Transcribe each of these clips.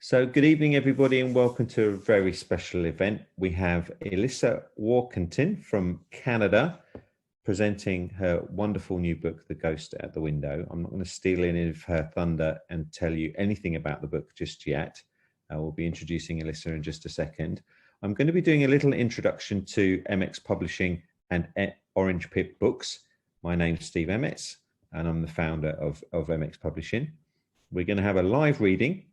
So good evening, everybody, and welcome to a very special event. We have Elyssa Warkentin from Canada presenting her wonderful new book, The Ghost at the Window. I'm not going to steal any of her thunder and tell you anything about the book just yet. We'll be introducing Elyssa in just a second. I'm going to be doing a little introduction to MX Publishing and Orange Pip Books. My name's Steve Emmets, and I'm the founder of MX Publishing. We're going to have a live reading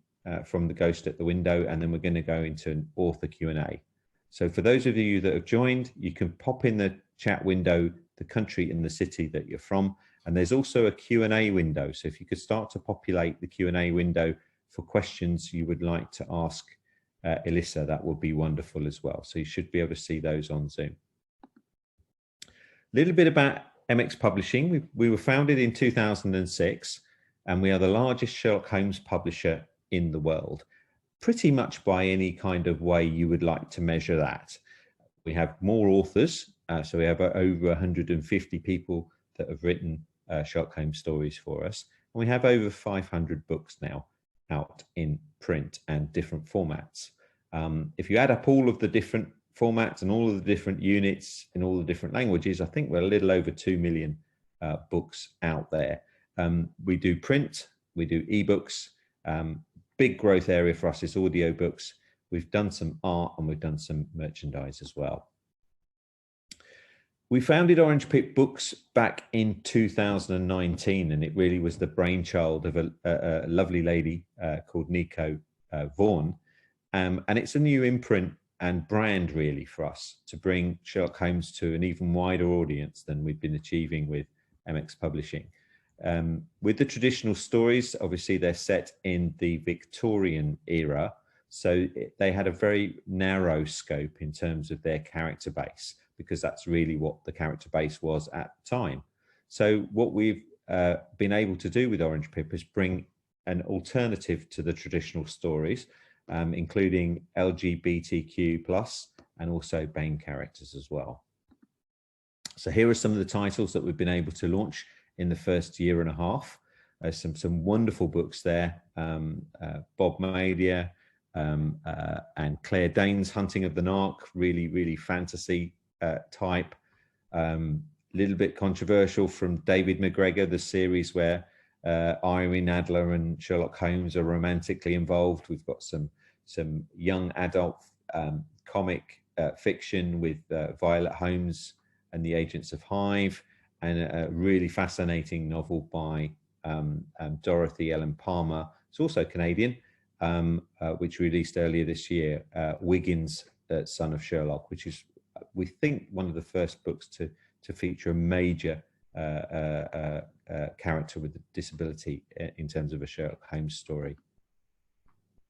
from The Ghost at the Window, and then we're going to go into an author Q&A. So for those of you that have joined, you can pop in the chat window the country and the city that you're from, and there's also a Q&A window. So if you could start to populate the Q&A window for questions you would like to ask Elyssa, that would be wonderful as well. So you should be able to see those on Zoom. A little bit about MX Publishing. We were founded in 2006, and we are the largest Sherlock Holmes publisher in the world, pretty much by any kind of way you would like to measure that. We have more authors, so we have over 150 people that have written Sherlock Holmes stories for us, and we have over 500 books now out in print and different formats. If you add up all of the different formats and all of the different units in all the different languages, I think we're a little over 2 million books out there. We do print, we do ebooks. Big growth area for us is audiobooks. We've done some art and we've done some merchandise as well. We founded Orange Pip Books back in 2019, and it really was the brainchild of a lovely lady called Nico Vaughan. And it's a new imprint and brand really for us to bring Sherlock Holmes to an even wider audience than we've been achieving with MX Publishing. With the traditional stories, obviously they're set in the Victorian era, so they had a very narrow scope in terms of their character base, because that's really what the character base was at the time. So what we've been able to do with Orange Pip is bring an alternative to the traditional stories, including LGBTQ+ and also BAME characters as well. So here are some of the titles that we've been able to launch in the first year and a half. Some wonderful books there. Bob Madia and Claire Danes' Hunting of the Narc, really fantasy type. Little bit controversial from David McGregor, the series where Irene Adler and Sherlock Holmes are romantically involved. We've got some young adult comic fiction with Violet Holmes and the Agents of Hive, and a really fascinating novel by Dorothy Ellen Palmer. It's also Canadian, which released earlier this year, Wiggins, Son of Sherlock, which is, we think, one of the first books to feature a major character with a disability in terms of a Sherlock Holmes story.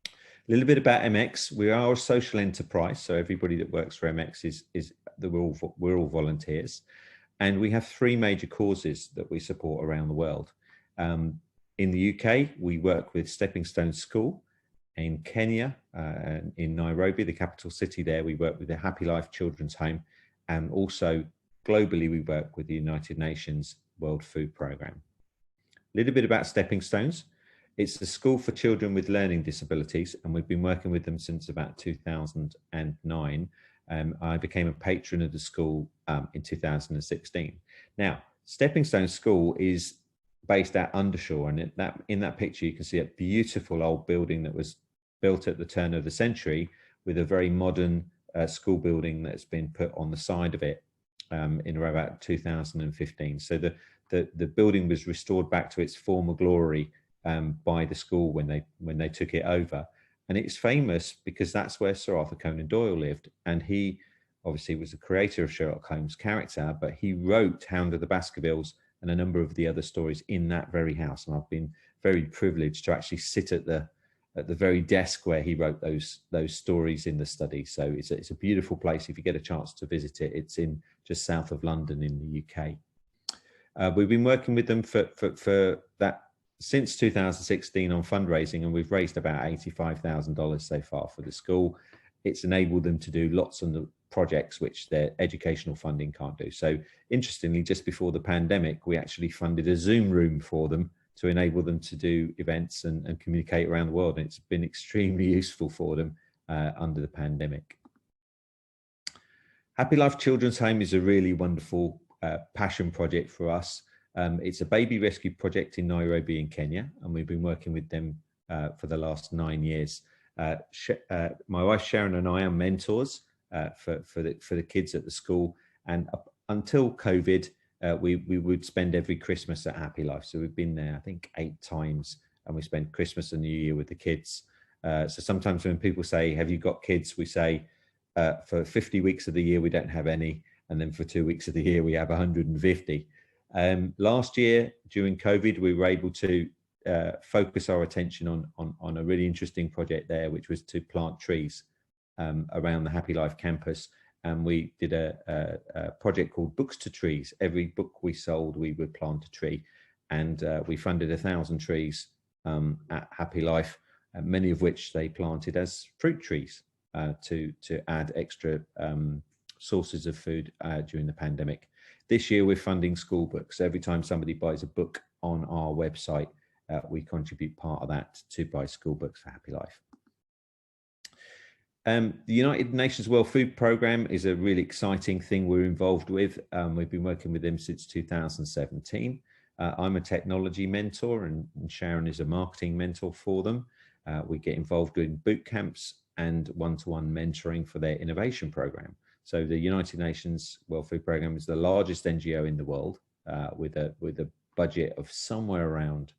A little bit about MX. We are a social enterprise, so everybody that works for MX we're all volunteers. And we have 3 major causes that we support around the world. In the UK, we work with Stepping Stone School. In Kenya, in Nairobi, the capital city there, we work with the Happy Life Children's Home. And also globally, we work with the United Nations World Food Programme. A little bit about Stepping Stones. It's the school for children with learning disabilities, and we've been working with them since about 2009. I became a patron of the school in 2016. Now, Stepping Stone School is based at Undershore, and in that picture you can see a beautiful old building that was built at the turn of the century with a very modern school building that's been put on the side of it in around about 2015. So the building was restored back to its former glory by the school when they took it over. And it's famous because that's where Sir Arthur Conan Doyle lived. And he obviously was the creator of Sherlock Holmes' character, but he wrote Hound of the Baskervilles and a number of the other stories in that very house. And I've been very privileged to actually sit at the very desk where he wrote those stories in the study. So it's a beautiful place. If you get a chance to visit it, it's in just south of London in the UK. We've been working with them for that since 2016 on fundraising, and we've raised about $85,000 so far for the school. It's enabled them to do lots of the projects which their educational funding can't do. So interestingly, just before the pandemic, we actually funded a Zoom room for them to enable them to do events and communicate around the world. And it's been extremely useful for them under the pandemic. Happy Life Children's Home is a really wonderful passion project for us. It's a baby rescue project in Nairobi in Kenya, and we've been working with them for the last 9 years. My wife Sharon and I are mentors for the kids at the school, and up until COVID, we would spend every Christmas at Happy Life. So we've been there, I think, 8 times, and we spend Christmas and New Year with the kids. So sometimes when people say, have you got kids? We say, for 50 weeks of the year, we don't have any. And then for 2 weeks of the year, we have 150. Last year, during COVID, we were able to focus our attention on a really interesting project there, which was to plant trees around the Happy Life campus. And we did a project called Books to Trees. Every book we sold, we would plant a tree. And we funded 1,000 trees at Happy Life, many of which they planted as fruit trees to add extra sources of food during the pandemic. This year, we're funding school books. Every time somebody buys a book on our website, we contribute part of that to buy school books for Happy Life. The United Nations World Food Programme is a really exciting thing we're involved with. We've been working with them since 2017. I'm a technology mentor, and Sharon is a marketing mentor for them. We get involved in boot camps and one-to-one mentoring for their innovation program. So the United Nations World Food Programme is the largest NGO in the world, with a budget of somewhere around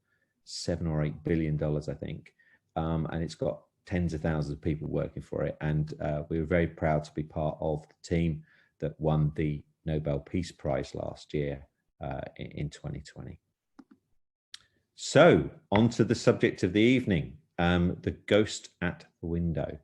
$7 or $8 billion, I think, and it's got tens of thousands of people working for it. And we were very proud to be part of the team that won the Nobel Peace Prize last year in 2020. So on to the subject of the evening, the ghost at the window.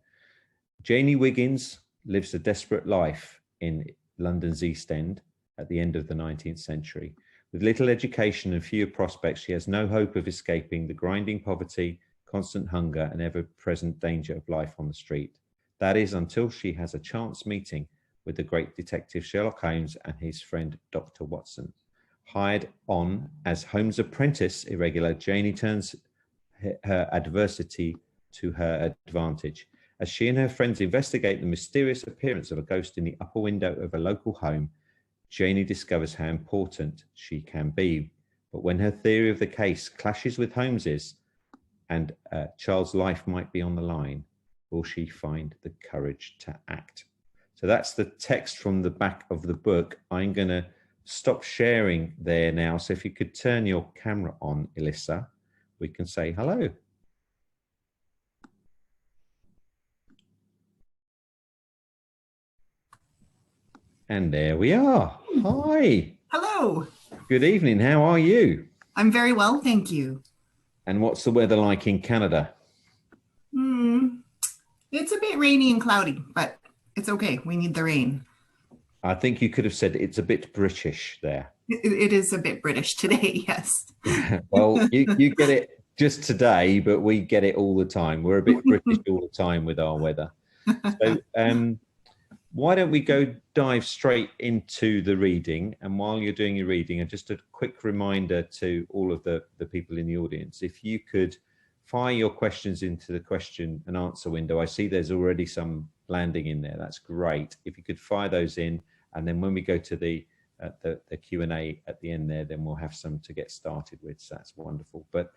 Janie Wiggins lives a desperate life in London's East End at the end of the 19th century. With little education and few prospects, she has no hope of escaping the grinding poverty, constant hunger, and ever-present danger of life on the street. That is until she has a chance meeting with the great detective Sherlock Holmes and his friend Dr. Watson. Hired on as Holmes' apprentice irregular, Janie turns her adversity to her advantage. As she and her friends investigate the mysterious appearance of a ghost in the upper window of a local home, Janie discovers how important she can be. But when her theory of the case clashes with Holmes's, and a child's life might be on the line, will she find the courage to act? So that's the text from the back of the book. I'm going to stop sharing there now. So if you could turn your camera on, Elyssa, we can say hello. And there we are. Hi. Hello. Good evening. How are you? I'm very well, thank you. And what's the weather like in Canada? It's a bit rainy and cloudy, but it's okay. We need the rain. I think you could have said it's a bit British there. It is a bit British today, yes. Well, you get it just today, but we get it all the time. We're a bit British all the time with our weather. So why don't we go dive straight into the reading? And while you're doing your reading, and just a quick reminder to all of the people in the audience, if you could fire your questions into the question and answer window. I see there's already some landing in there. That's great. If you could fire those in, and then when we go to the Q&A at the end there, then we'll have some to get started with. So that's wonderful. But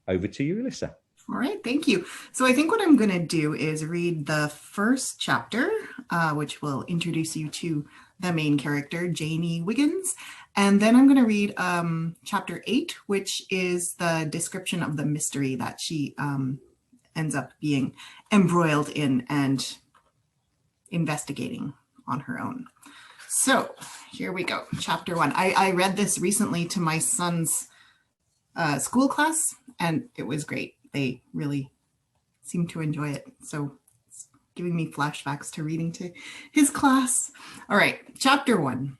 over to you, Elyssa. All right, thank you. So I think what I'm going to do is read the first chapter, which will introduce you to the main character, Janie Wiggins. And then I'm going to read chapter 8, which is the description of the mystery that she ends up being embroiled in and investigating on her own. So here we go. Chapter 1. I read this recently to my son's school class, and it was great. They really seemed to enjoy it. So it's giving me flashbacks to reading to his class. All right, chapter 1.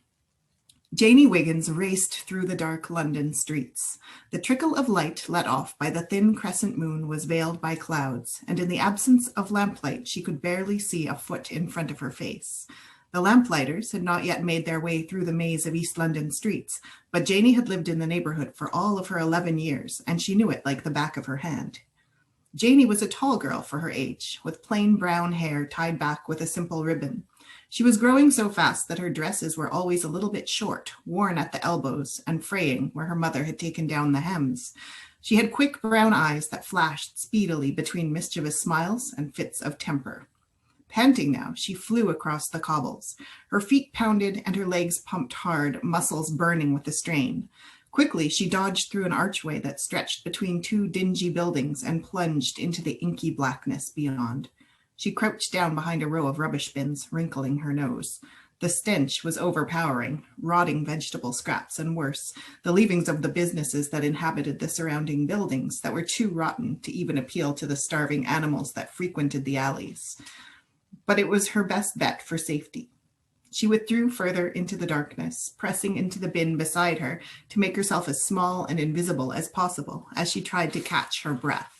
Janie Wiggins raced through the dark London streets. The trickle of light let off by the thin crescent moon was veiled by clouds, and in the absence of lamplight, she could barely see a foot in front of her face. The lamplighters had not yet made their way through the maze of East London streets, but Janey had lived in the neighborhood for all of her 11 years, and she knew it like the back of her hand. Janey was a tall girl for her age, with plain brown hair tied back with a simple ribbon. She was growing so fast that her dresses were always a little bit short, worn at the elbows and fraying where her mother had taken down the hems. She had quick brown eyes that flashed speedily between mischievous smiles and fits of temper. Panting now, she flew across the cobbles. Her feet pounded and her legs pumped hard, muscles burning with the strain. Quickly, she dodged through an archway that stretched between two dingy buildings and plunged into the inky blackness beyond. She crouched down behind a row of rubbish bins, wrinkling her nose. The stench was overpowering, rotting vegetable scraps and worse, the leavings of the businesses that inhabited the surrounding buildings that were too rotten to even appeal to the starving animals that frequented the alleys. But it was her best bet for safety. She withdrew further into the darkness, pressing into the bin beside her to make herself as small and invisible as possible as she tried to catch her breath.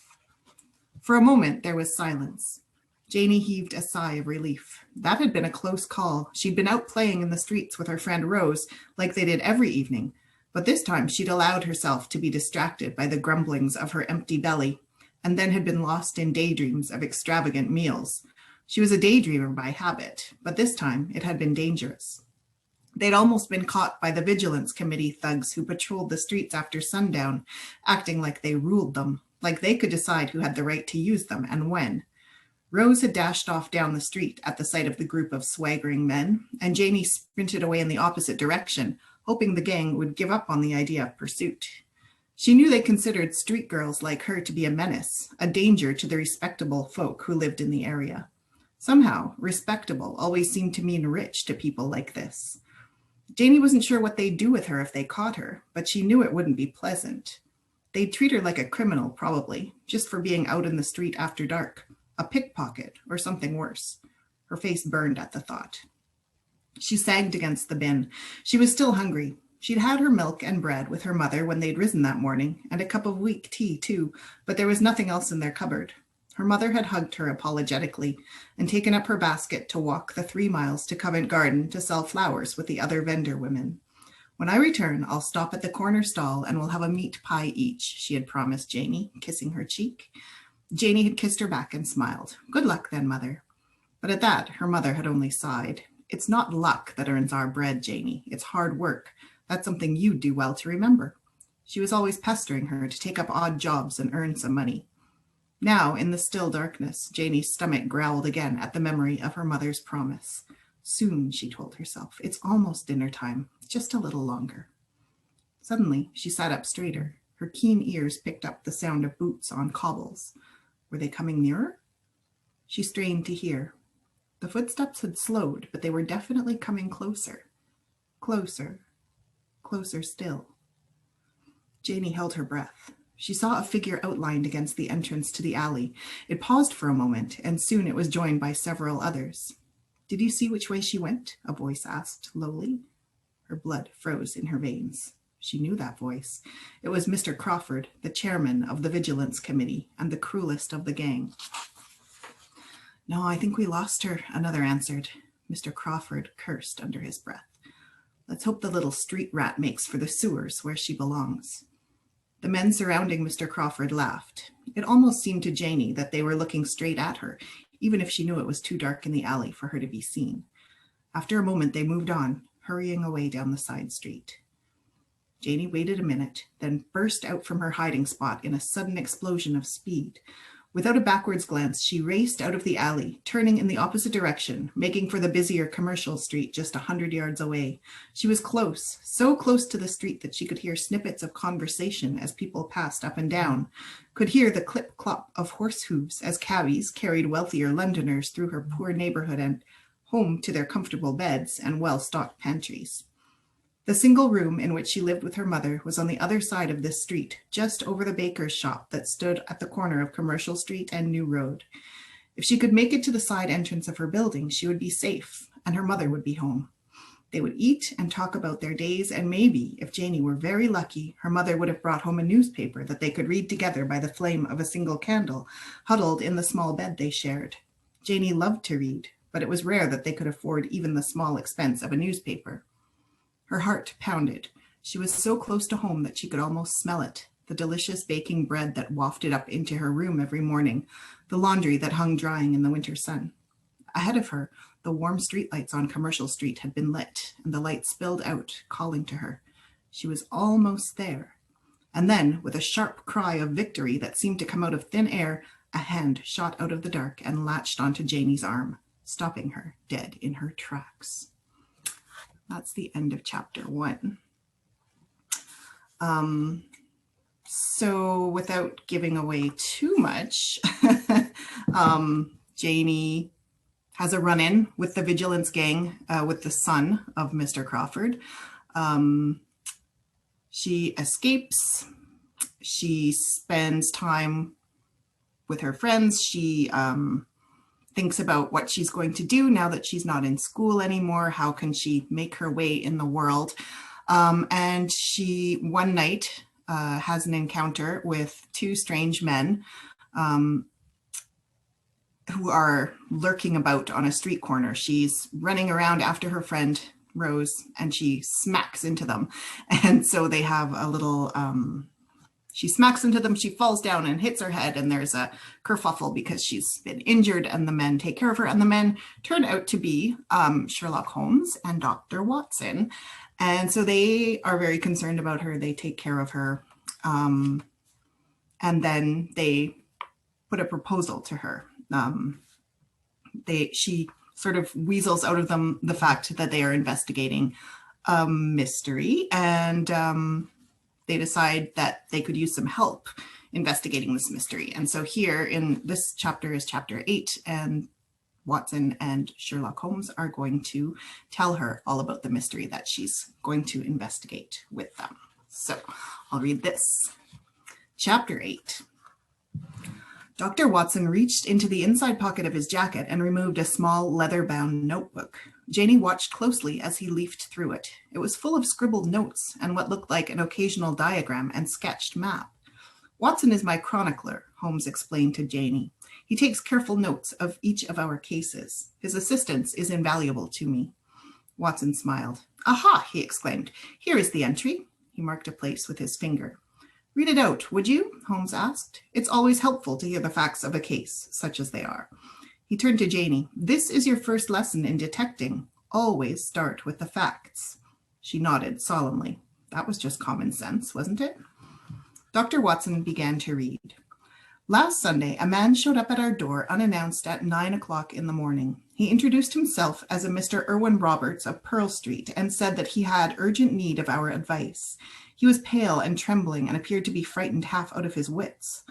For a moment, there was silence. Janey heaved a sigh of relief. That had been a close call. She'd been out playing in the streets with her friend Rose, like they did every evening, but this time she'd allowed herself to be distracted by the grumblings of her empty belly, and then had been lost in daydreams of extravagant meals. She was a daydreamer by habit, but this time it had been dangerous. They'd almost been caught by the Vigilance Committee thugs who patrolled the streets after sundown, acting like they ruled them, like they could decide who had the right to use them and when. Rose had dashed off down the street at the sight of the group of swaggering men, and Janey sprinted away in the opposite direction, hoping the gang would give up on the idea of pursuit. She knew they considered street girls like her to be a menace, a danger to the respectable folk who lived in the area. Somehow, respectable always seemed to mean rich to people like this. Janey wasn't sure what they'd do with her if they caught her, but she knew it wouldn't be pleasant. They'd treat her like a criminal, probably, just for being out in the street after dark. A pickpocket, or something worse. Her face burned at the thought. She sagged against the bin. She was still hungry. She'd had her milk and bread with her mother when they'd risen that morning, and a cup of weak tea, too, but there was nothing else in their cupboard. Her mother had hugged her apologetically and taken up her basket to walk the 3 miles to Covent Garden to sell flowers with the other vendor women. When I return, I'll stop at the corner stall and we'll have a meat pie each, she had promised Janey, kissing her cheek. Janey had kissed her back and smiled. Good luck then, mother. But at that, her mother had only sighed. It's not luck that earns our bread, Janey. It's hard work. That's something you'd do well to remember. She was always pestering her to take up odd jobs and earn some money. Now, in the still darkness, Janey's stomach growled again at the memory of her mother's promise. Soon, she told herself. It's almost dinner time. Just a little longer. Suddenly, she sat up straighter. Her keen ears picked up the sound of boots on cobbles. Were they coming nearer? She strained to hear. The footsteps had slowed, but they were definitely coming closer. Closer. Closer still. Janey held her breath. She saw a figure outlined against the entrance to the alley. It paused for a moment, and soon it was joined by several others. Did you see which way she went? A voice asked, lowly. Her blood froze in her veins. She knew that voice. It was Mr. Crawford, the chairman of the Vigilance Committee and the cruelest of the gang. No, I think we lost her, another answered. Mr. Crawford cursed under his breath. Let's hope the little street rat makes for the sewers where she belongs. The men surrounding Mr. Crawford laughed. It almost seemed to Janey that they were looking straight at her, even if she knew it was too dark in the alley for her to be seen. After a moment, they moved on, hurrying away down the side street. Janey waited a minute, then burst out from her hiding spot in a sudden explosion of speed. Without a backwards glance, she raced out of the alley, turning in the opposite direction, making for the busier commercial street just 100 yards away. She was close, so close to the street that she could hear snippets of conversation as people passed up and down, could hear the clip-clop of horse hooves as cabbies carried wealthier Londoners through her poor neighborhood and home to their comfortable beds and well-stocked pantries. The single room in which she lived with her mother was on the other side of this street, just over the baker's shop that stood at the corner of Commercial Street and New Road. If she could make it to the side entrance of her building, she would be safe, and her mother would be home. They would eat and talk about their days, and maybe, if Janey were very lucky, her mother would have brought home a newspaper that they could read together by the flame of a single candle, huddled in the small bed they shared. Janey loved to read, but it was rare that they could afford even the small expense of a newspaper. Her heart pounded. She was so close to home that she could almost smell it, the delicious baking bread that wafted up into her room every morning, the laundry that hung drying in the winter sun. Ahead of her, the warm streetlights on Commercial Street had been lit, and the light spilled out, calling to her. She was almost there. And then, with a sharp cry of victory that seemed to come out of thin air, a hand shot out of the dark and latched onto Janie's arm, stopping her dead in her tracks. That's the end of chapter 1. So without giving away too much, Janie has a run-in with the vigilance gang, with the son of Mr. Crawford. She escapes. She spends time with her friends. She thinks about what she's going to do now that she's not in school anymore. How can she make her way in the world? And she, one night, has an encounter with 2 strange men who are lurking about on a street corner. She's running around after her friend Rose, and she smacks into them. And so they have a little, she smacks into them, she falls down and hits her head, and there's a kerfuffle because she's been injured, and the men take care of her. And the men turn out to be Sherlock Holmes and Dr. Watson. And so they are very concerned about her. They take care of her. And then they put a proposal to her. She sort of weasels out of them the fact that they are investigating a mystery, and they decide that they could use some help investigating this mystery. And so here in this chapter is chapter 8, and Watson and Sherlock Holmes are going to tell her all about the mystery that she's going to investigate with them. So I'll read this. Chapter 8. Dr. Watson reached into the inside pocket of his jacket and removed a small leather-bound notebook. Janie watched closely as he leafed through it. It was full of scribbled notes and what looked like an occasional diagram and sketched map. Watson is my chronicler, Holmes explained to Janie. He takes careful notes of each of our cases. His assistance is invaluable to me. Watson smiled. Aha, he exclaimed. Here is the entry. He marked a place with his finger. Read it out, would you? Holmes asked. It's always helpful to hear the facts of a case, such as they are. He turned to Janie. This is your first lesson in detecting. Always start with the facts. She nodded solemnly. That was just common sense, wasn't it? Dr. Watson began to read. Last Sunday, a man showed up at our door unannounced at 9 o'clock in the morning. He introduced himself as a Mr. Irwin Roberts of Pearl Street and said that he had urgent need of our advice. He was pale and trembling and appeared to be frightened half out of his wits.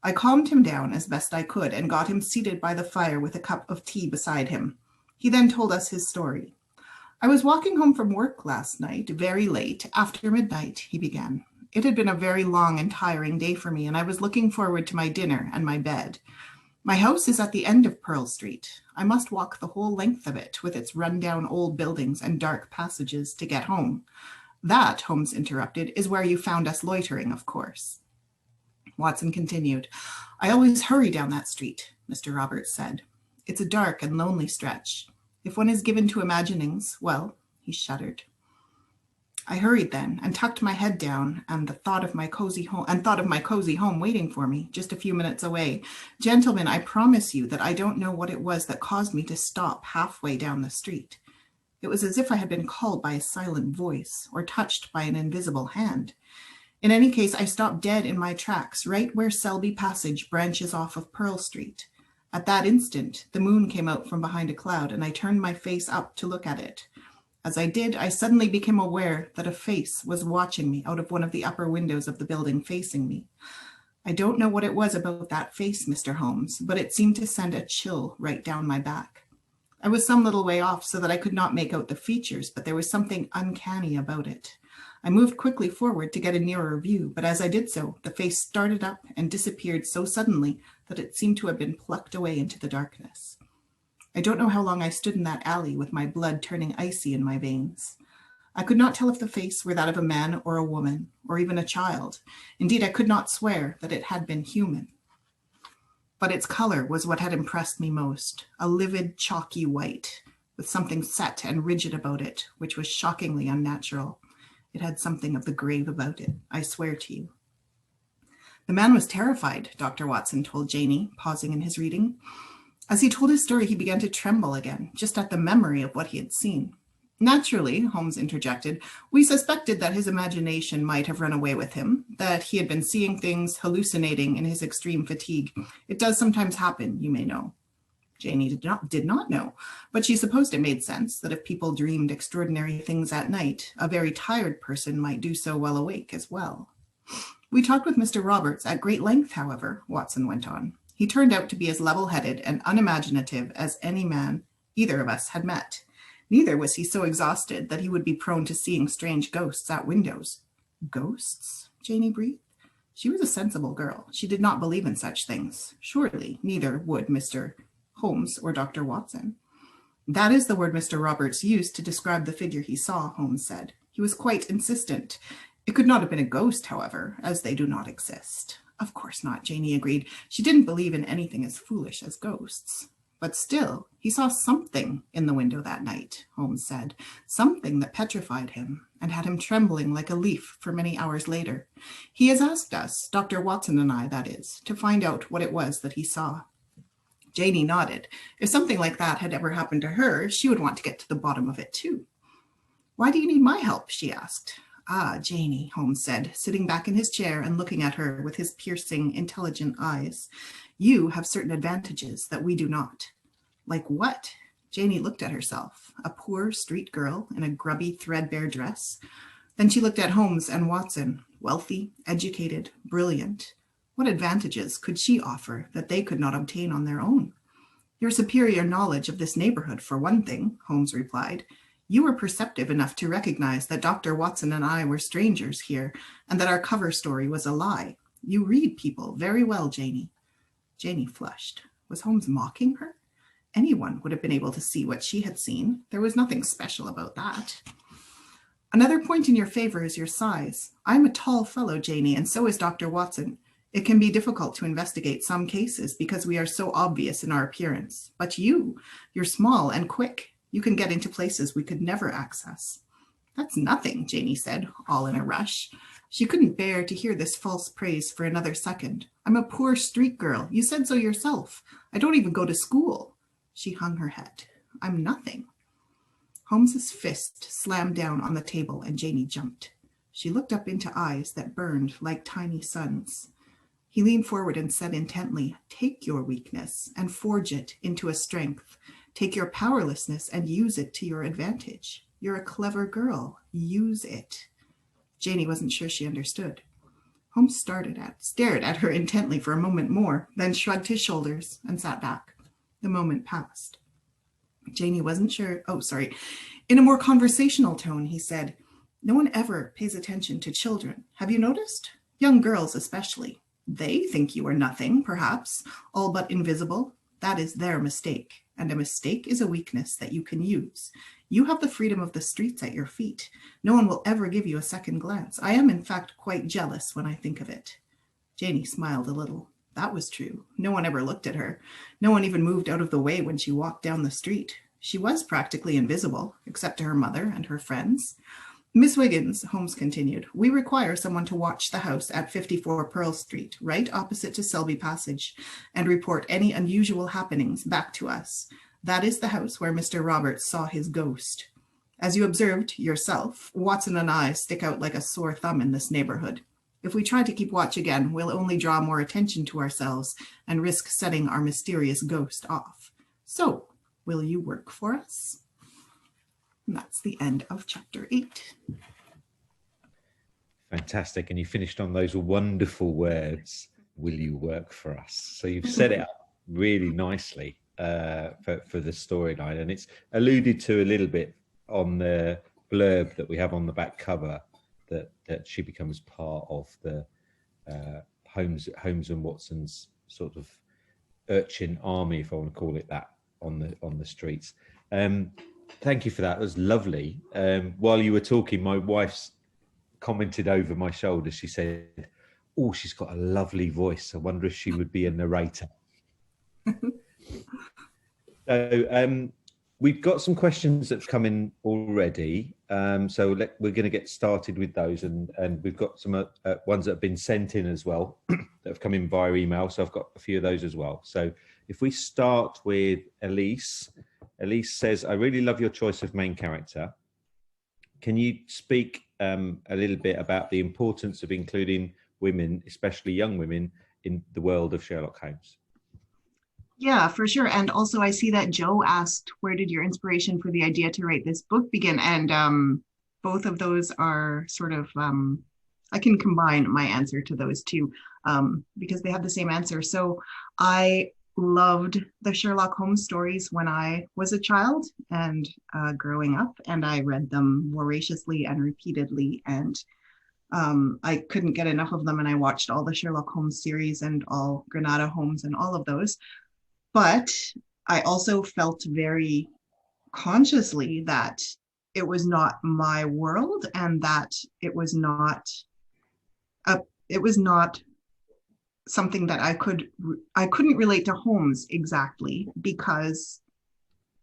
I calmed him down as best I could and got him seated by the fire with a cup of tea beside him. He then told us his story. I was walking home from work last night, very late, after midnight, he began. It had been a very long and tiring day for me, and I was looking forward to my dinner and my bed. My house is at the end of Pearl Street. I must walk the whole length of it, with its run-down old buildings and dark passages, to get home. That, Holmes interrupted, is where you found us loitering, of course. Watson continued. I always hurry down that street, Mr. Roberts said. It's a dark and lonely stretch. If one is given to imaginings, well, he shuddered. I hurried then and tucked my head down and thought of my cozy home waiting for me just a few minutes away. Gentlemen, I promise you that I don't know what it was that caused me to stop halfway down the street. It was as if I had been called by a silent voice or touched by an invisible hand. In any case, I stopped dead in my tracks, right where Selby Passage branches off of Pearl Street. At that instant, the moon came out from behind a cloud, and I turned my face up to look at it. As I did, I suddenly became aware that a face was watching me out of one of the upper windows of the building facing me. I don't know what it was about that face, Mr. Holmes, but it seemed to send a chill right down my back. I was some little way off so that I could not make out the features, but there was something uncanny about it. I moved quickly forward to get a nearer view, but as I did so, the face started up and disappeared so suddenly that it seemed to have been plucked away into the darkness. I don't know how long I stood in that alley with my blood turning icy in my veins. I could not tell if the face were that of a man or a woman, or even a child. Indeed, I could not swear that it had been human. but its color was what had impressed me most, a livid, chalky white, with something set and rigid about it, which was shockingly unnatural. It had something of the grave about it, I swear to you. The man was terrified, Dr. Watson told Janey, pausing in his reading. As he told his story, he began to tremble again, just at the memory of what he had seen. Naturally, Holmes interjected, we suspected that his imagination might have run away with him, that he had been seeing things, hallucinating in his extreme fatigue. It does sometimes happen, you may know. Janey did not know, but she supposed it made sense that if people dreamed extraordinary things at night, a very tired person might do so while awake as well. We talked with Mr. Roberts at great length, however, Watson went on. He turned out to be as level-headed and unimaginative as any man either of us had met. Neither was he so exhausted that he would be prone to seeing strange ghosts at windows. Ghosts? Janey breathed. She was a sensible girl. She did not believe in such things. Surely neither would Mr. Holmes or Dr. Watson. That is the word Mr. Roberts used to describe the figure he saw, Holmes said. He was quite insistent. It could not have been a ghost, however, as they do not exist. Of course not, Janey agreed. She didn't believe in anything as foolish as ghosts. But still, he saw something in the window that night, Holmes said, something that petrified him and had him trembling like a leaf for many hours later. He has asked us, Dr. Watson and I, that is, to find out what it was that he saw. Janey nodded. If something like that had ever happened to her, she would want to get to the bottom of it too. Why do you need my help? She asked. Ah, Janey, Holmes said, sitting back in his chair and looking at her with his piercing, intelligent eyes. You have certain advantages that we do not. Like what? Janey looked at herself, a poor street girl in a grubby, threadbare dress. Then she looked at Holmes and Watson, wealthy, educated, brilliant. What advantages could she offer that they could not obtain on their own? Your superior knowledge of this neighborhood, for one thing, Holmes replied. You were perceptive enough to recognize that Dr. Watson and I were strangers here and that our cover story was a lie. You read people very well, Janey. Janey flushed. Was Holmes mocking her? Anyone would have been able to see what she had seen. There was nothing special about that. Another point in your favor is your size. I'm a tall fellow, Janey, and so is Dr. Watson. It can be difficult to investigate some cases because we are so obvious in our appearance. But you're small and quick. You can get into places we could never access. That's nothing, Janey said, all in a rush. She couldn't bear to hear this false praise for another second. I'm a poor street girl. You said so yourself. I don't even go to school. She hung her head. I'm nothing. Holmes's fist slammed down on the table and Janey jumped. She looked up into eyes that burned like tiny suns. He leaned forward and said intently, take your weakness and forge it into a strength. Take your powerlessness and use it to your advantage. You're a clever girl. Use it. Janey wasn't sure she understood. Holmes stared at her intently for a moment more, then shrugged his shoulders and sat back. The moment passed. Janey wasn't sure. In a more conversational tone, he said, no one ever pays attention to children. Have you noticed? Young girls especially. They think you are nothing, perhaps, all but invisible. That is their mistake. And a mistake is a weakness that you can use. You have the freedom of the streets at your feet. No one will ever give you a second glance. I am, in fact, quite jealous when I think of it. Janey smiled a little. That was true. No one ever looked at her. No one even moved out of the way when she walked down the street. She was practically invisible, except to her mother and her friends. Miss Wiggins, Holmes continued, we require someone to watch the house at 54 Pearl Street, right opposite to Selby Passage, and report any unusual happenings back to us. That is the house where Mr. Roberts saw his ghost. As you observed yourself, Watson and I stick out like a sore thumb in this neighborhood. If we try to keep watch again, we'll only draw more attention to ourselves and risk setting our mysterious ghost off. So, will you work for us? And that's the end of chapter 8. Fantastic. And you finished on those wonderful words, will you work for us? So you've set it up really nicely for the storyline. And it's alluded to a little bit on the blurb that we have on the back cover, that she becomes part of the Holmes and Watson's sort of urchin army, if I want to call it that, on the streets. Thank you for that. It was lovely. While you were talking, my wife's commented over my shoulder. She said, oh, she's got a lovely voice. I wonder if she would be a narrator. So we've got some questions that have come in already. So we're going to get started with those, and we've got some ones that have been sent in as well that have come in via email. So I've got a few of those as well. So if we start with Elise, Elise says, "I really love your choice of main character. Can you speak a little bit about the importance of including women, especially young women, in the world of Sherlock Holmes?" Yeah, for sure. And also, I see that Joe asked, where did your inspiration for the idea to write this book begin? And both of those are sort of, I can combine my answer to those two because they have the same answer. So I loved the Sherlock Holmes stories when I was a child and growing up, and I read them voraciously and repeatedly. And I couldn't get enough of them. And I watched all the Sherlock Holmes series and all Granada Holmes and all of those. But I also felt very consciously that it was not my world, and that it was not something that I couldn't relate to Holmes exactly because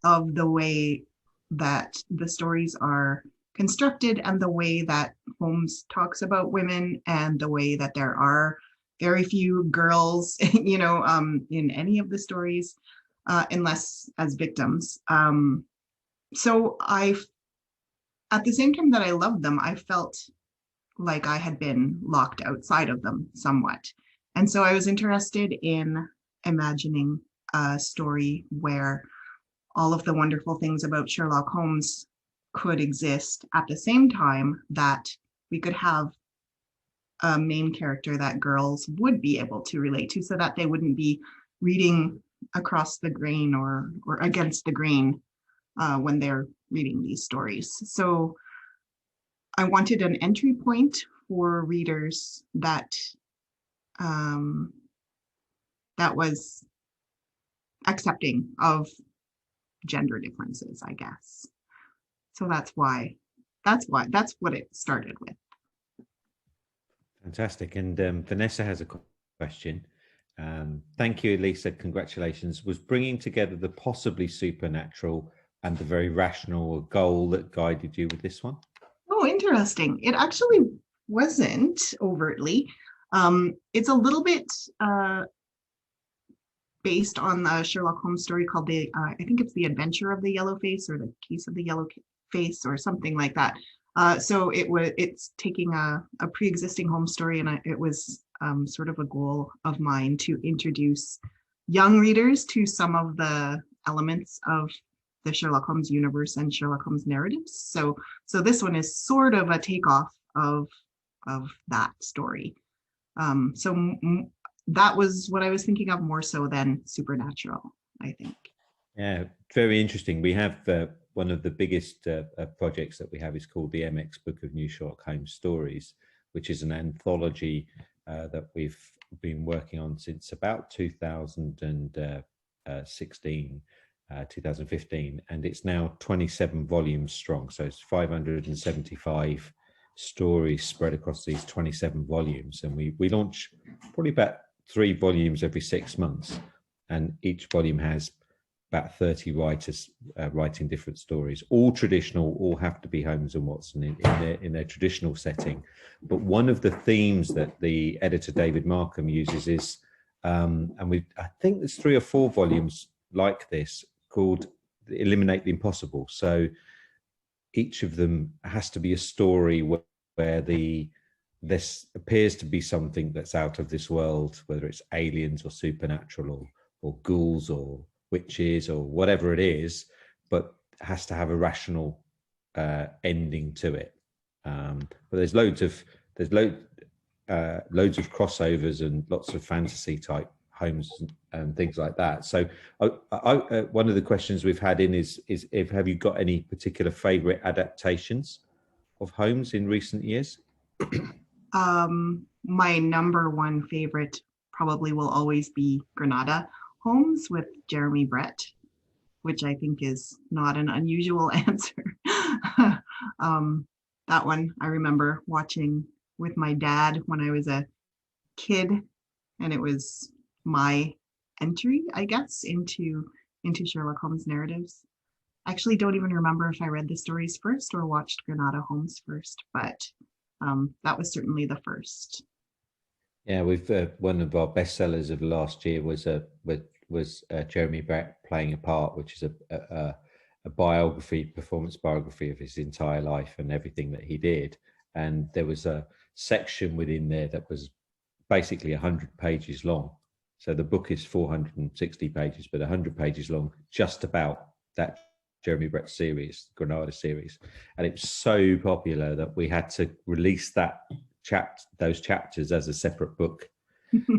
of the way that the stories are constructed and the way that Holmes talks about women and the way that there are very few girls, in any of the stories, unless as victims. So at the same time that I loved them, I felt like I had been locked outside of them somewhat. And so I was interested in imagining a story where all of the wonderful things about Sherlock Holmes could exist at the same time that we could have a main character that girls would be able to relate to, so that they wouldn't be reading across the grain or against the grain when they're reading these stories. So I wanted an entry point for readers that was accepting of gender differences, I guess. So that's what it started with. Fantastic. And Vanessa has a question. Thank you, Elyssa. Congratulations. Was bringing together the possibly supernatural and the very rational goal that guided you with this one? Oh, interesting. It actually wasn't overtly. It's a little bit based on the Sherlock Holmes story called I think it's The Adventure of the Yellow Face, or The Case of the Yellow Face, or something like that. So it's taking a pre-existing Holmes story, and it was sort of a goal of mine to introduce young readers to some of the elements of the Sherlock Holmes universe and Sherlock Holmes narratives. So this one is sort of a takeoff of that story. That was what I was thinking of more so than supernatural, I think. Yeah, very interesting. We have one of the biggest projects that we have is called the MX Book of New Sherlock Holmes Stories, which is an anthology that we've been working on since about 2016, 2015, and it's now 27 volumes strong. So it's 575 stories spread across these 27 volumes. And we launch probably about 3 volumes every 6 months. And each volume has about 30 writers writing different stories, all traditional, all have to be Holmes and Watson in their traditional setting. But one of the themes that the editor David Markham uses is, and I think there's 3 or 4 volumes like this called Eliminate the Impossible. So each of them has to be a story where this appears to be something that's out of this world, whether it's aliens or supernatural or ghouls or witches or whatever it is, but has to have a rational ending to it. But there's loads of crossovers and lots of fantasy type Holmes and things like that. So one of the questions we've had in is have you got any particular favorite adaptations of Holmes in recent years? My number one favorite probably will always be Granada Holmes with Jeremy Brett, which I think is not an unusual answer. That one I remember watching with my dad when I was a kid, and it was my entry, I guess, into into Sherlock Holmes narratives. I actually don't even remember if I read the stories first or watched Granada Holmes first, but that was certainly the first. Yeah, we've one of our bestsellers of last year was Jeremy Brett Playing a Part, which is a biography, performance biography of his entire life and everything that he did. And there was a section within there that was basically 100 pages long. So the book is 460 pages, but 100 pages long, just about that Jeremy Brett series, Granada series. And it was so popular that we had to release those chapters as a separate book.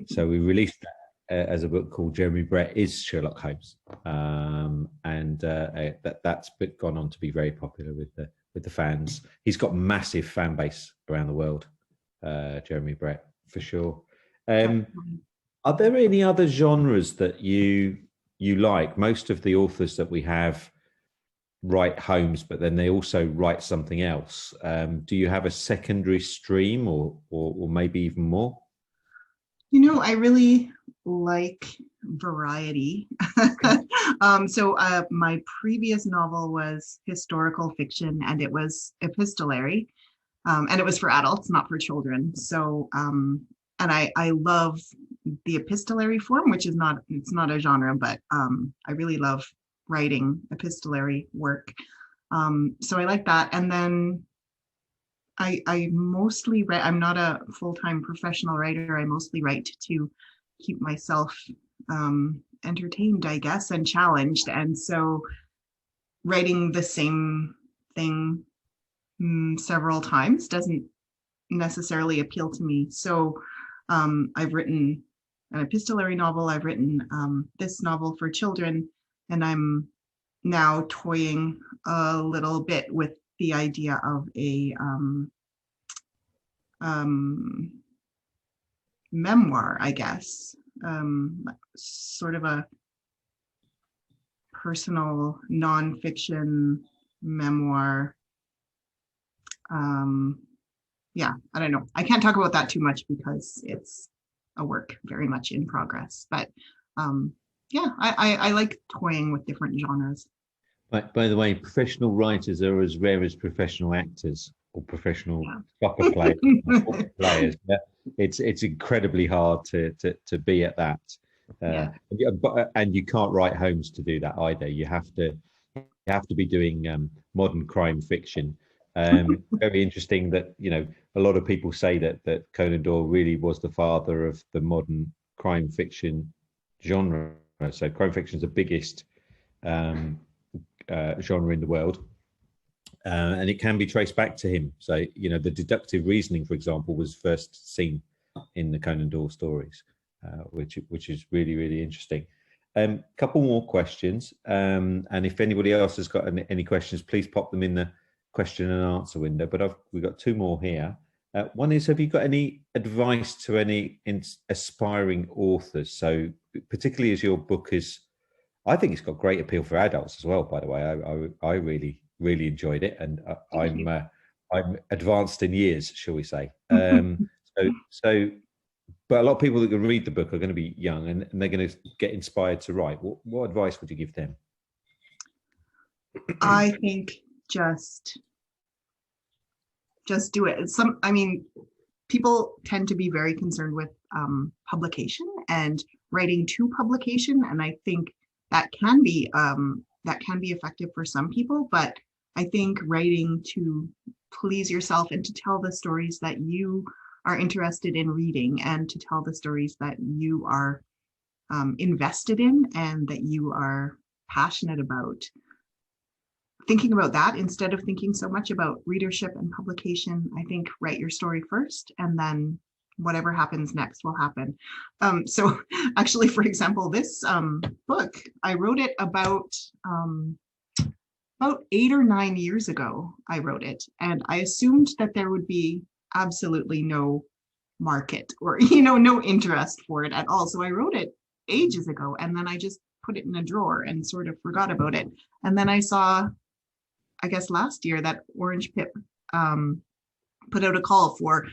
So we released that as a book called Jeremy Brett is Sherlock Holmes. That's gone on to be very popular with the fans. He's got massive fan base around the world, Jeremy Brett, for sure. Are there any other genres that you like? Most of the authors that we have write Holmes, but then they also write something else. Do you have a secondary stream or maybe even more? I really like variety. So my previous novel was historical fiction, and it was epistolary, and it was for adults, not for children. So and I love the epistolary form, which is it's not a genre, but I really love writing epistolary work. So I like that. And then I mostly write, I'm not a full-time professional writer. I mostly write to keep myself entertained, I guess, and challenged. And so writing the same thing several times doesn't necessarily appeal to me. So I've written an epistolary novel. I've written this novel for children, and I'm now toying a little bit with the idea of a memoir, I guess, sort of a personal nonfiction memoir. Yeah, I don't know. I can't talk about that too much because it's a work very much in progress. But yeah, I like toying with different genres. By the way, professional writers are as rare as professional actors or professional soccer players. Yeah. It's incredibly hard to be at that. And you can't write Holmes to do that either. You have to be doing modern crime fiction. Very interesting that a lot of people say that Conan Doyle really was the father of the modern crime fiction genre. So crime fiction is the biggest genre in the world, and it can be traced back to him. So the deductive reasoning, for example, was first seen in the Conan Doyle stories, which is really, really interesting. Couple more questions, and if anybody else has got any questions, please pop them in the question and answer window. But we've got two more here. One is, have you got any advice to any aspiring authors? So particularly as your book is, I think it's got great appeal for adults as well, by the way. I really, really enjoyed it, and I'm advanced in years, shall we say. But a lot of people that can read the book are going to be young, and they're going to get inspired to write. What advice would you give them? I think just do it. People tend to be very concerned with publication and writing to publication, and I think that can be effective for some people. But I think writing to please yourself and to tell the stories that you are interested in reading, and to tell the stories that you are invested in and that you are passionate about. Thinking about that instead of thinking so much about readership and publication, I think write your story first, and then whatever happens next will happen. So actually, for example, this book, I wrote it about 8 or 9 years ago. I wrote it, and I assumed that there would be absolutely no market or no interest for it at all. So I wrote it ages ago, and then I just put it in a drawer and sort of forgot about it. And then I saw, I guess last year, that Orange Pip put out a call for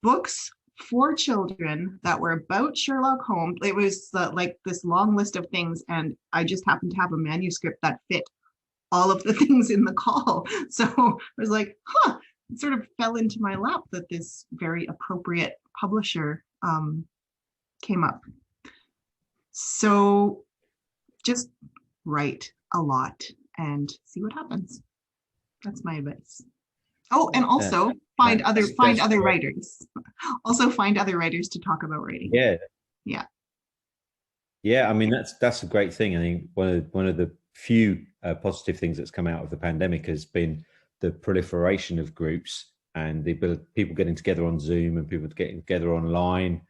books 4 children that were about Sherlock Holmes. It was like this long list of things, and I just happened to have a manuscript that fit all of the things in the call. So I was like, huh, it sort of fell into my lap that this very appropriate publisher came up. So just write a lot and see what happens. That's my advice. Oh, and also find other writers. Also find other writers to talk about writing. Yeah. I mean, that's a great thing. I think one of the few positive things that's come out of the pandemic has been the proliferation of groups and the ability, people getting together on Zoom and people getting together online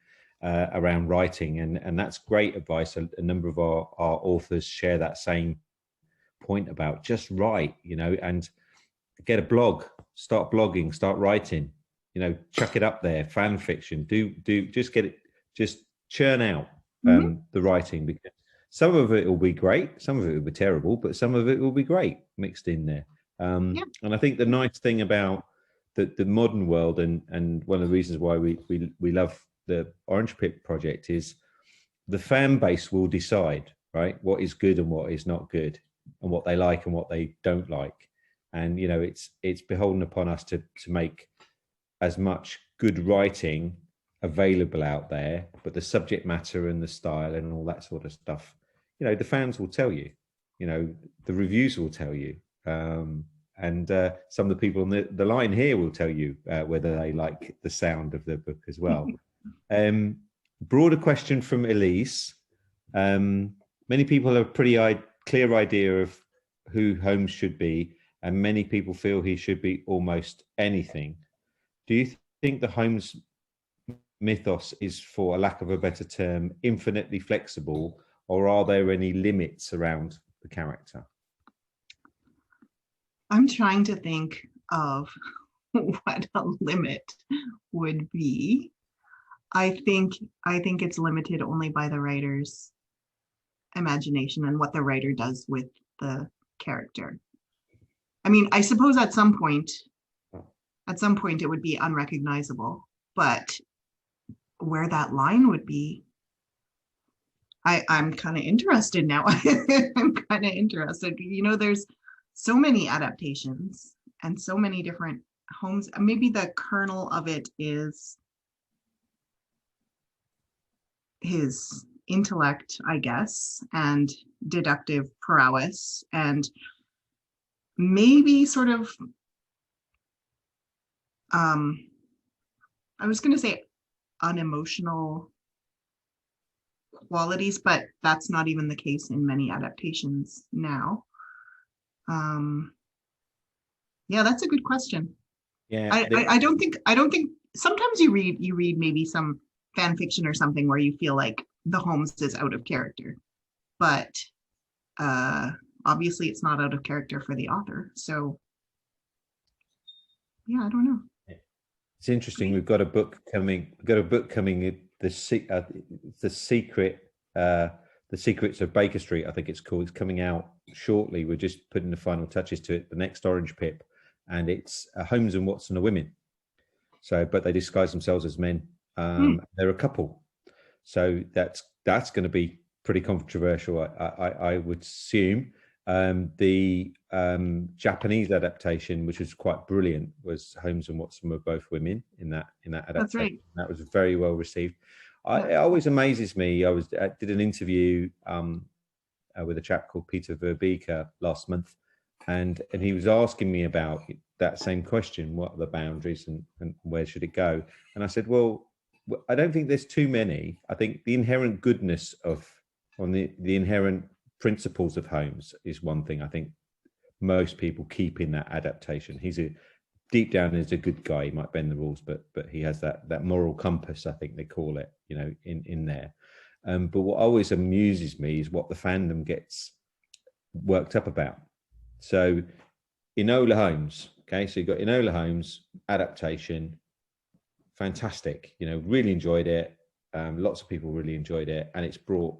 around writing, and that's great advice. A number of our authors share that same point about just write, and get a blog, start blogging, start writing, chuck it up there, fan fiction, do just get it, just churn out the writing, because some of it will be great, some of it will be terrible, but some of it will be great mixed in there. And I think the nice thing about the modern world, and one of the reasons why we love the Orange Pip project, is the fan base will decide, right, what is good and what is not good, and what they like and what they don't like. And it's beholden upon us to make as much good writing available out there, but the subject matter and the style and all that sort of stuff, the fans will tell you, the reviews will tell you, and some of the people on the line here will tell you whether they like the sound of the book as well. Broader question from Elise. Many people have a pretty clear idea of who Holmes should be, and many people feel he should be almost anything. Do you think the Holmes mythos is, for a lack of a better term, infinitely flexible, or are there any limits around the character? I'm trying to think of what a limit would be. I think it's limited only by the writer's imagination and what the writer does with the character. I mean, I suppose at some point it would be unrecognizable, but where that line would be, I'm kind of interested now. I'm kind of interested. There's so many adaptations and so many different Holmes. Maybe the kernel of it is his intellect, I guess, and deductive prowess, and maybe sort of I was going to say unemotional qualities, but that's not even the case in many adaptations now. Yeah, that's a good question. Yeah, I don't think sometimes you read maybe some fan fiction or something where you feel like the Holmes is out of character, but obviously it's not out of character for the author. So yeah, I don't know. It's interesting. We've got a book coming. The Secrets of Baker Street, I think it's called. It's coming out shortly. We're just putting the final touches to it. The next Orange Pip, and it's Holmes and Watson are women. So, but they disguise themselves as men. They're a couple. So that's going to be pretty controversial, I would assume. The Japanese adaptation, which was quite brilliant, was Holmes and Watson were both women in that adaptation. That's right. That was very well received. It always amazes me. I did an interview with a chap called Peter Verbeeker last month, and he was asking me about that same question: what are the boundaries and where should it go? And I said, well, I don't think there's too many. I think the inherent goodness the inherent principles of Holmes is one thing I think most people keep in that adaptation. Deep down is a good guy. He might bend the rules, but he has that moral compass, I think they call it, in there. But what always amuses me is what the fandom gets worked up about. So Enola Holmes, okay, so you've got Enola Holmes adaptation, fantastic, really enjoyed it. Lots of people really enjoyed it, and it's brought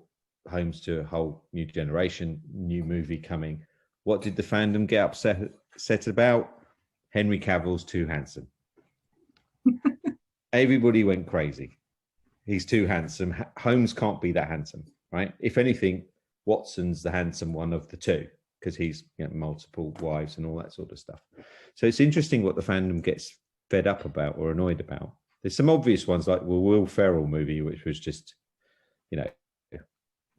Holmes to a whole new generation, new movie coming. What did the fandom get upset about? Henry Cavill's too handsome. everybody went crazy. He's too handsome. Holmes can't be that handsome, right? If anything, Watson's the handsome one of the two, because he's multiple wives and all that sort of stuff. So it's interesting what the fandom gets fed up about or annoyed about. There's some obvious ones like the Will Ferrell movie, which was just,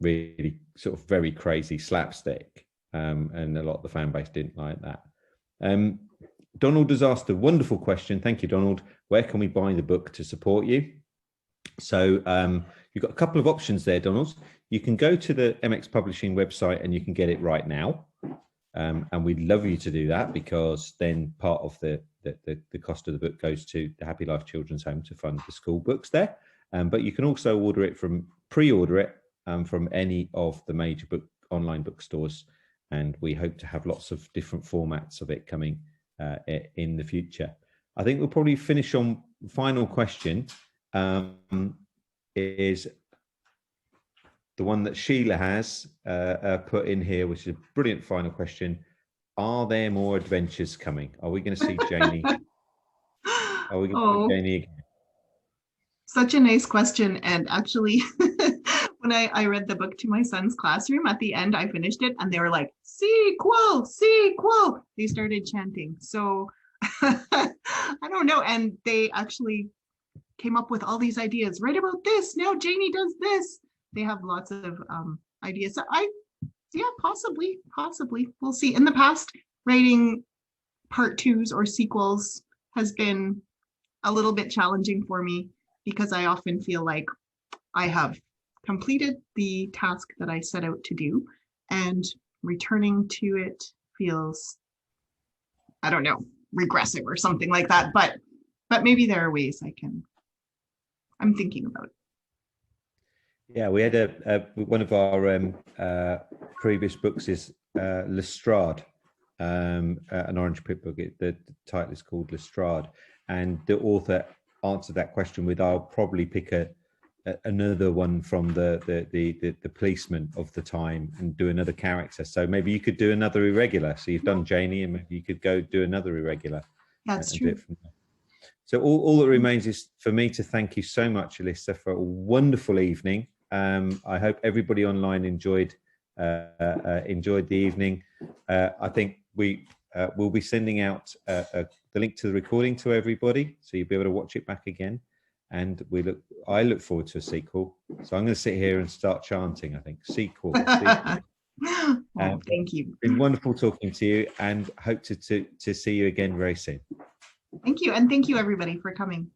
really sort of very crazy slapstick. And a lot of the fan base didn't like that. Donald has asked a wonderful question. Thank you, Donald. Where can we buy the book to support you? So you've got a couple of options there, Donald. You can go to the MX Publishing website and you can get it right now. And we'd love you to do that, because then part of the cost of the book goes to the Happy Life Children's Home to fund the school books there. But you can also pre-order it from any of the major online bookstores. And we hope to have lots of different formats of it coming in the future. I think we'll probably finish on final question, is the one that Sheila has put in here, which is a brilliant final question. Are there more adventures coming? Are we going to see Janie? Are we going to see Janie again? Such a nice question. And actually, when I read the book to my son's classroom, at the end, I finished it and they were like, sequel, sequel. They started chanting. So I don't know. And they actually came up with all these ideas. Write about this. Now Janie does this. They have lots of ideas. So possibly. We'll see. In the past, writing part 2s or sequels has been a little bit challenging for me, because I often feel like I have completed the task that I set out to do, and returning to it feels, I don't know, regressive or something like that. But maybe there are ways I'm thinking about it. Yeah, we had one of our previous books is Lestrade, an Orange Print book. The title is called Lestrade, and the author answered that question with, "I'll probably pick another one from the policeman of the time and do another character." So maybe you could do another irregular. So you've done Janie, and maybe you could go do another irregular. That's true. So all that remains is for me to thank you so much, Elyssa, for a wonderful evening. I hope everybody online enjoyed the evening. I think we will be sending out the link to the recording to everybody, so you'll be able to watch it back again. And I look forward to a sequel. So I'm going to sit here and start chanting, I think. Sequel. Thank you. It's been wonderful talking to you, and hope to see you again very soon. Thank you. And thank you, everybody, for coming.